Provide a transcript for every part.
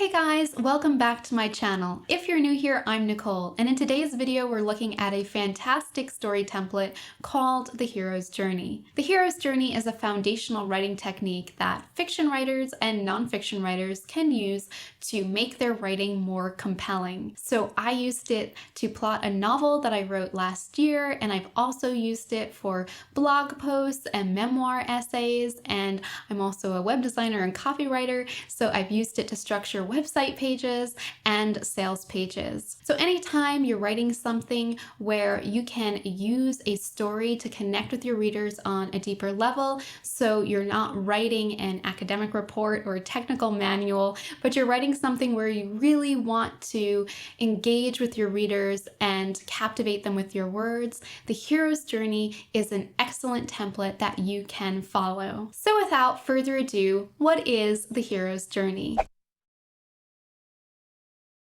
Hey guys, welcome back to my channel. If you're new here, I'm Nicole, and in today's video we're looking at a fantastic story template called The Hero's Journey. The Hero's Journey is a foundational writing technique that fiction writers and nonfiction writers can use to make their writing more compelling. So I used it to plot a novel that I wrote last year, and I've also used it for blog posts and memoir essays, and I'm also a web designer and copywriter, so I've used it to structure website pages and sales pages. So anytime you're writing something where you can use a story to connect with your readers on a deeper level, so you're not writing an academic report or a technical manual, but you're writing something where you really want to engage with your readers and captivate them with your words, the Hero's Journey is an excellent template that you can follow. So without further ado, what is the Hero's Journey?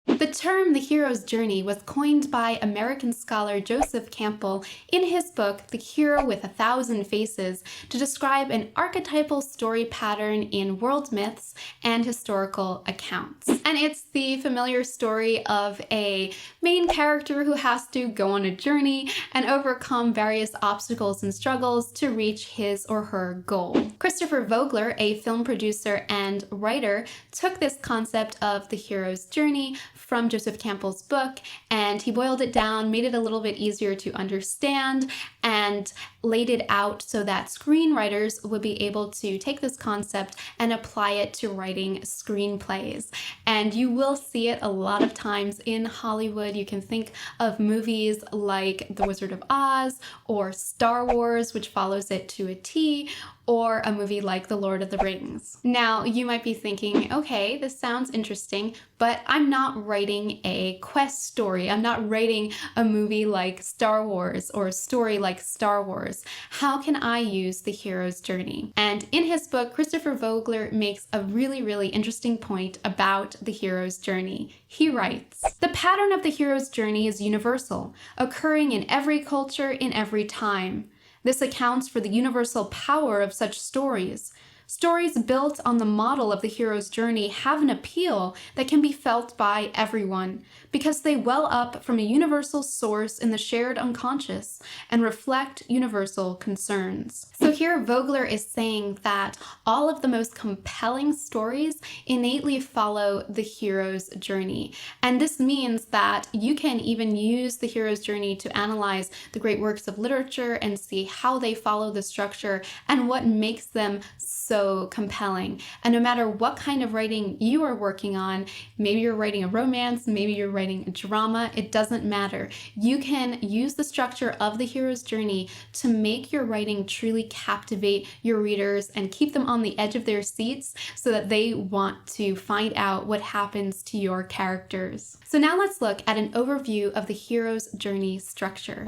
The term the hero's journey was coined by American scholar Joseph Campbell in his book The Hero with a Thousand Faces to describe an archetypal story pattern in world myths and historical accounts. And it's the familiar story of a main character who has to go on a journey and overcome various obstacles and struggles to reach his or her goal. Christopher Vogler, a film producer and writer, took this concept of the hero's journey from Joseph Campbell's book, and he boiled it down, made it a little bit easier to understand, and laid it out so that screenwriters would be able to take this concept and apply it to writing screenplays. And you will see it a lot of times in Hollywood. You can think of movies like The Wizard of Oz or Star Wars, which follows it to a T, or a movie like The Lord of the Rings. Now, you might be thinking, okay, this sounds interesting, but I'm not writing a quest story. I'm not writing a movie like Star Wars or a story like Star Wars. How can I use the hero's journey? And in his book, Christopher Vogler makes a really interesting point about the hero's journey. He writes, "The pattern of the hero's journey is universal, occurring in every culture in every time. This accounts for the universal power of such stories. Stories built on the model of the hero's journey have an appeal that can be felt by everyone because they well up from a universal source in the shared unconscious and reflect universal concerns." So here Vogler is saying that all of the most compelling stories innately follow the hero's journey. And this means that you can even use the hero's journey to analyze the great works of literature and see how they follow the structure and what makes them so compelling. And no matter what kind of writing you are working on, maybe you're writing a romance, maybe you're writing a drama, it doesn't matter. You can use the structure of the hero's journey to make your writing truly captivate your readers and keep them on the edge of their seats so that they want to find out what happens to your characters. So now let's look at an overview of the hero's journey structure.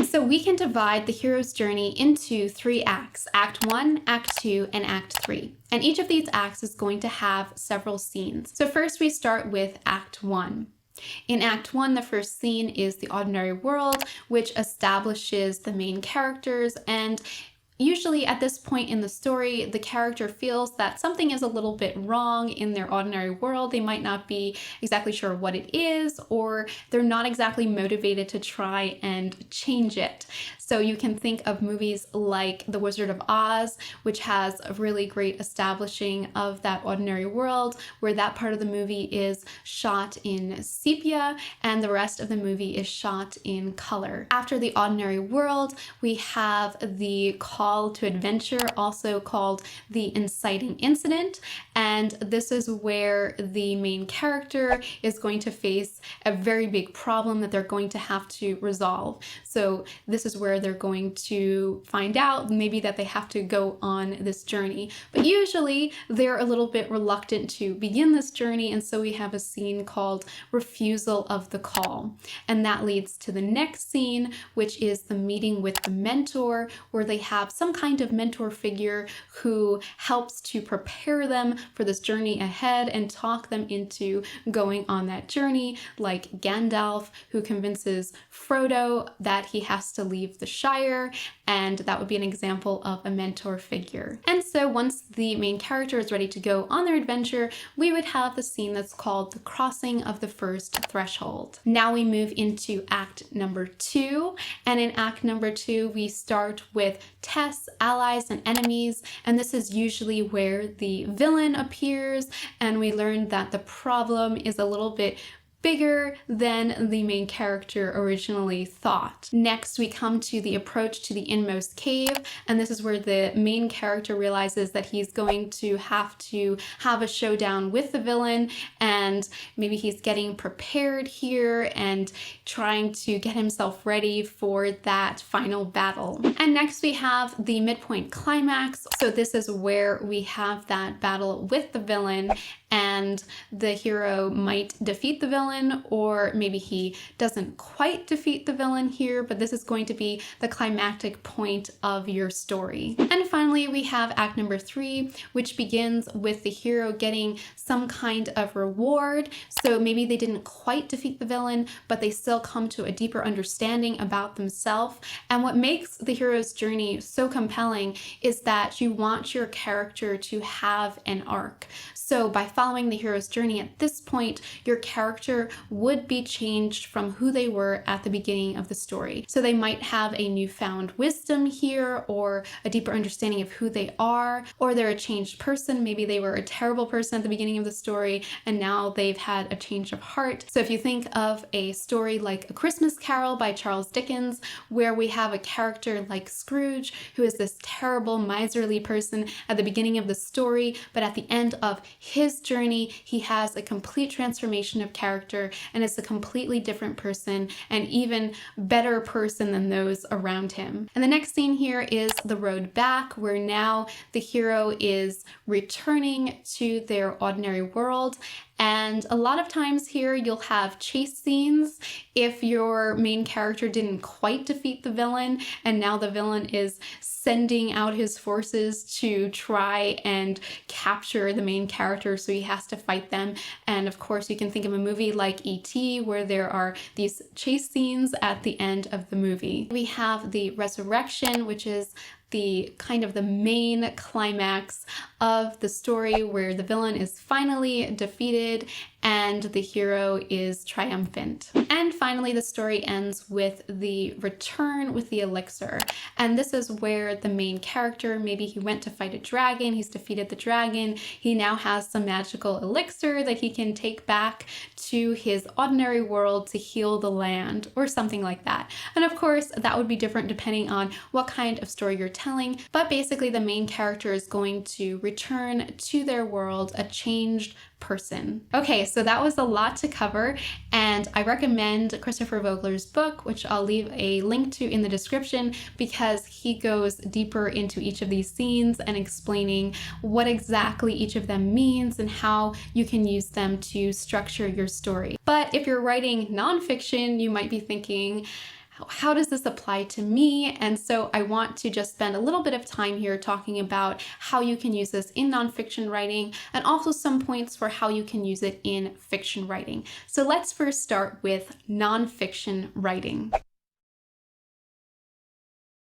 So we can divide the hero's journey into 3 acts, Act 1, Act 2, and Act 3. And each of these acts is going to have several scenes. So first we start with Act 1. In Act 1, the first scene is the ordinary world, which establishes the main characters, and usually at this point in the story, the character feels that something is a little bit wrong in their ordinary world. They might not be exactly sure what it is, or they're not exactly motivated to try and change it. So you can think of movies like The Wizard of Oz, which has a really great establishing of that ordinary world, where that part of the movie is shot in sepia and the rest of the movie is shot in color. After the ordinary world, we have the call to adventure, also called the inciting incident, and this is where the main character is going to face a very big problem that they're going to have to resolve. So this is where they're going to find out maybe that they have to go on this journey, but usually they're a little bit reluctant to begin this journey, and so we have a scene called refusal of the call, and that leads to the next scene, which is the meeting with the mentor, where they have some kind of mentor figure who helps to prepare them for this journey ahead and talk them into going on that journey, like Gandalf, who convinces Frodo that he has to leave the the Shire, and that would be an example of a mentor figure. And so once the main character is ready to go on their adventure, we would have the scene that's called the crossing of the first threshold. Now we move into act number 2, and in act number 2 we start with tests, allies, and enemies, and this is usually where the villain appears, and we learn that the problem is a little bit bigger than the main character originally thought. Next, we come to the approach to the inmost cave, and this is where the main character realizes that he's going to have a showdown with the villain, and maybe he's getting prepared here and trying to get himself ready for that final battle. And next we have the midpoint climax. So this is where we have that battle with the villain, and the hero might defeat the villain, or maybe he doesn't quite defeat the villain here, but this is going to be the climactic point of your story. And finally, we have act number 3, which begins with the hero getting some kind of reward. So maybe they didn't quite defeat the villain, but they still come to a deeper understanding about themselves. And what makes the hero's journey so compelling is that you want your character to have an arc. So by following the hero's journey at this point, your character would be changed from who they were at the beginning of the story. So they might have a newfound wisdom here, or a deeper understanding of who they are, or they're a changed person. Maybe they were a terrible person at the beginning of the story, and now they've had a change of heart. So if you think of a story like A Christmas Carol by Charles Dickens, where we have a character like Scrooge, who is this terrible, miserly person at the beginning of the story, but at the end of his journey, he has a complete transformation of character and is a completely different person, and even better person than those around him. And the next scene here is the road back, where now the hero is returning to their ordinary world. And a lot of times here you'll have chase scenes if your main character didn't quite defeat the villain, and now the villain is sending out his forces to try and capture the main character, so he has to fight them. And of course you can think of a movie like E.T. where there are these chase scenes at the end of the movie. We have the resurrection, which is the kind of the main climax of the story, where the villain is finally defeated and the hero is triumphant. And finally, the story ends with the return with the elixir. And this is where the main character, maybe he went to fight a dragon, he's defeated the dragon, he now has some magical elixir that he can take back to his ordinary world to heal the land, or something like that. And of course, that would be different depending on what kind of story you're telling, but basically the main character is going to return to their world a changed person. Okay, so that was a lot to cover, and I recommend Christopher Vogler's book, which I'll leave a link to in the description, because he goes deeper into each of these scenes and explaining what exactly each of them means and how you can use them to structure your story. But if you're writing nonfiction, you might be thinking, how does this apply to me? And so I want to just spend a little bit of time here talking about how you can use this in nonfiction writing, and also some points for how you can use it in fiction writing. So let's first start with nonfiction writing.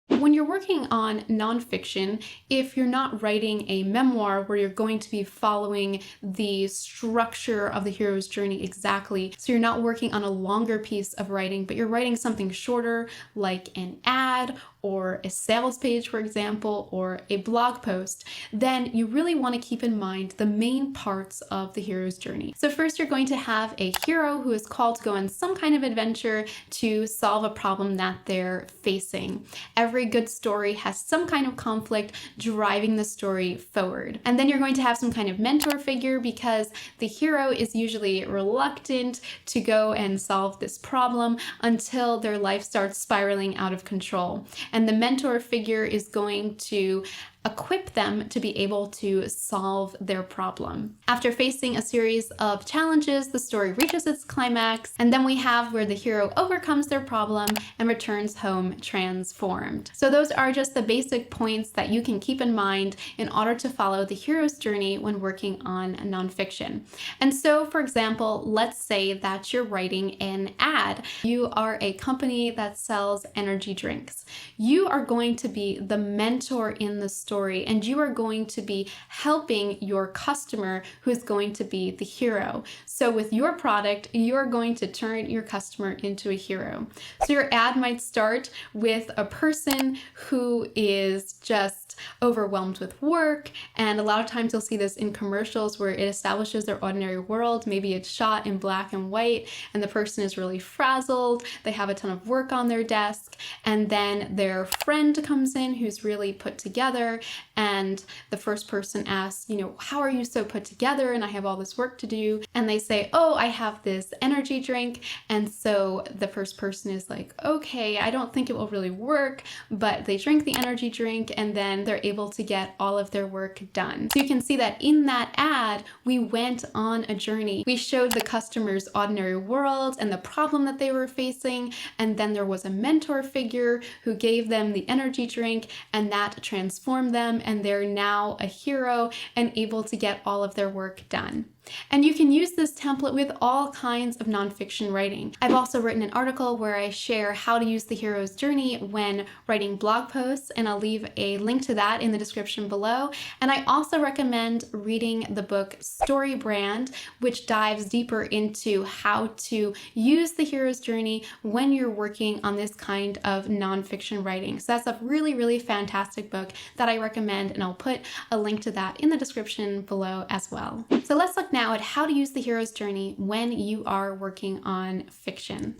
When you're working on nonfiction, if you're not writing a memoir where you're going to be following the structure of the hero's journey exactly, so you're not working on a longer piece of writing, but you're writing something shorter like an ad or a sales page, for example, or a blog post, then you really want to keep in mind the main parts of the hero's journey. So first, you're going to have a hero who is called to go on some kind of adventure to solve a problem that they're facing. Every good story has some kind of conflict driving the story forward. And then you're going to have some kind of mentor figure, because the hero is usually reluctant to go and solve this problem until their life starts spiraling out of control. And the mentor figure is going to equip them to be able to solve their problem. After facing a series of challenges, the story reaches its climax, and then we have where the hero overcomes their problem and returns home transformed. So those are just the basic points that you can keep in mind in order to follow the hero's journey when working on nonfiction. And so, for example, let's say that you're writing an ad. You are a company that sells energy drinks. You are going to be the mentor in the story, and you are going to be helping your customer, who is going to be the hero. So with your product, you're going to turn your customer into a hero. So your ad might start with a person who is just overwhelmed with work, and a lot of times you'll see this in commercials where it establishes their ordinary world. Maybe it's shot in black and white, and the person is really frazzled, they have a ton of work on their desk, and then their friend comes in who's really put together, and the first person asks, how are you so put together, and I have all this work to do, and they say, oh, I have this energy drink. And so the first person is like, okay, I don't think it will really work, but they drink the energy drink, and then they're able to get all of their work done. So you can see that in that ad, we went on a journey. We showed the customer's ordinary world and the problem that they were facing, and then there was a mentor figure who gave them the energy drink, and that transformed them, and they're now a hero and able to get all of their work done. And you can use this template with all kinds of nonfiction writing. I've also written an article where I share how to use the hero's journey when writing blog posts, and I'll leave a link to that in the description below. And I also recommend reading the book StoryBrand, which dives deeper into how to use the hero's journey when you're working on this kind of nonfiction writing. So that's a really, really fantastic book that I recommend, and I'll put a link to that in the description below as well. So let's look now at how to use the hero's journey when you are working on fiction.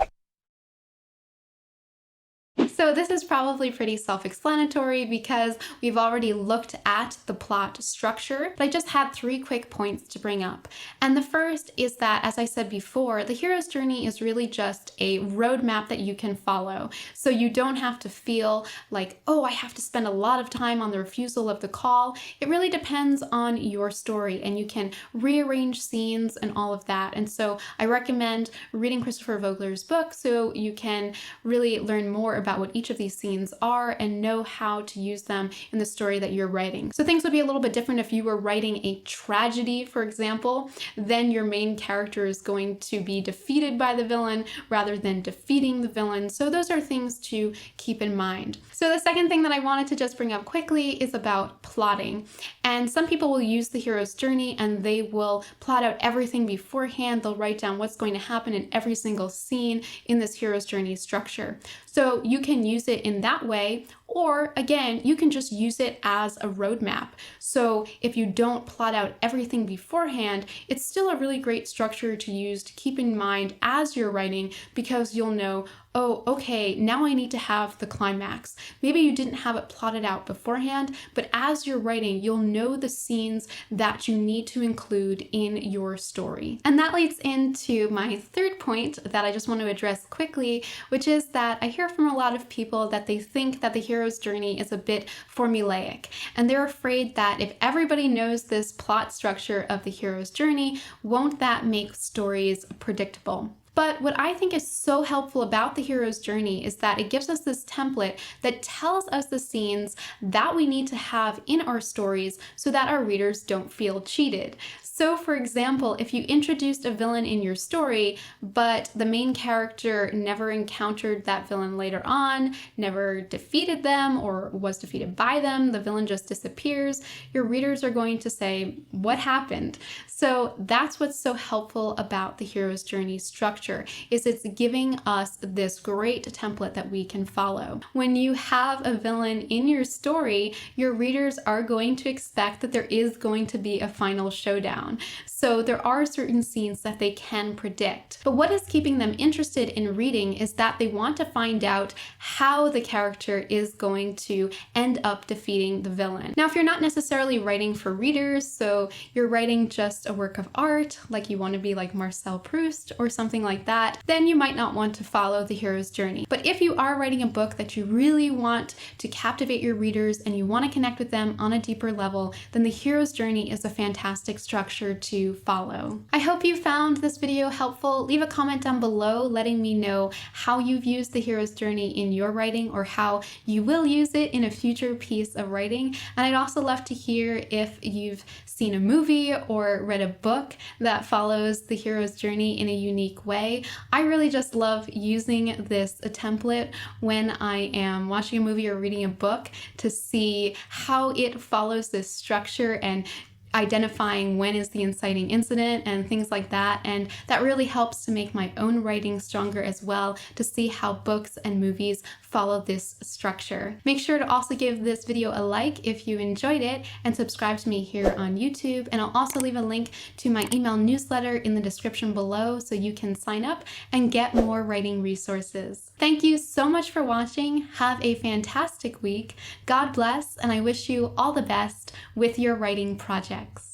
So this is probably pretty self-explanatory because we've already looked at the plot structure, but I just had 3 quick points to bring up. And the first is that, as I said before, the hero's journey is really just a roadmap that you can follow. So you don't have to feel like, oh, I have to spend a lot of time on the refusal of the call. It really depends on your story, and you can rearrange scenes and all of that. And so I recommend reading Christopher Vogler's book so you can really learn more about what each of these scenes are and know how to use them in the story that you're writing. So things would be a little bit different if you were writing a tragedy, for example. Then your main character is going to be defeated by the villain rather than defeating the villain. So those are things to keep in mind. So the second thing that I wanted to just bring up quickly is about plotting. And some people will use the hero's journey and they will plot out everything beforehand. They'll write down what's going to happen in every single scene in this hero's journey structure. So you can use it in that way, or again, you can just use it as a roadmap. So if you don't plot out everything beforehand, it's still a really great structure to use to keep in mind as you're writing, because you'll know, oh, okay, now I need to have the climax. Maybe you didn't have it plotted out beforehand, but as you're writing, you'll know the scenes that you need to include in your story. And that leads into my third point that I just want to address quickly, which is that I hear from a lot of people that they think that the hero's journey is a bit formulaic, and they're afraid that if everybody knows this plot structure of the hero's journey, won't that make stories predictable? But what I think is so helpful about the hero's journey is that it gives us this template that tells us the scenes that we need to have in our stories so that our readers don't feel cheated. So for example, if you introduced a villain in your story, but the main character never encountered that villain later on, never defeated them or was defeated by them, the villain just disappears, your readers are going to say, what happened? So that's what's so helpful about the hero's journey structure, is it's giving us this great template that we can follow. When you have a villain in your story, your readers are going to expect that there is going to be a final showdown. So there are certain scenes that they can predict. But what is keeping them interested in reading is that they want to find out how the character is going to end up defeating the villain. Now, if you're not necessarily writing for readers, so you're writing just a work of art, like you want to be like Marcel Proust or something like like that, then you might not want to follow the hero's journey. But if you are writing a book that you really want to captivate your readers and you want to connect with them on a deeper level, then the hero's journey is a fantastic structure to follow. I hope you found this video helpful. Leave a comment down below letting me know how you've used the hero's journey in your writing or how you will use it in a future piece of writing. And I'd also love to hear if you've seen a movie or read a book that follows the hero's journey in a unique way. I really just love using this template when I am watching a movie or reading a book to see how it follows this structure and identifying when is the inciting incident and things like that. And that really helps to make my own writing stronger as well, to see how books and movies follow this structure. Make sure to also give this video a like if you enjoyed it and subscribe to me here on YouTube. And I'll also leave a link to my email newsletter in the description below so you can sign up and get more writing resources. Thank you so much for watching. Have a fantastic week. God bless, and I wish you all the best with your writing projects.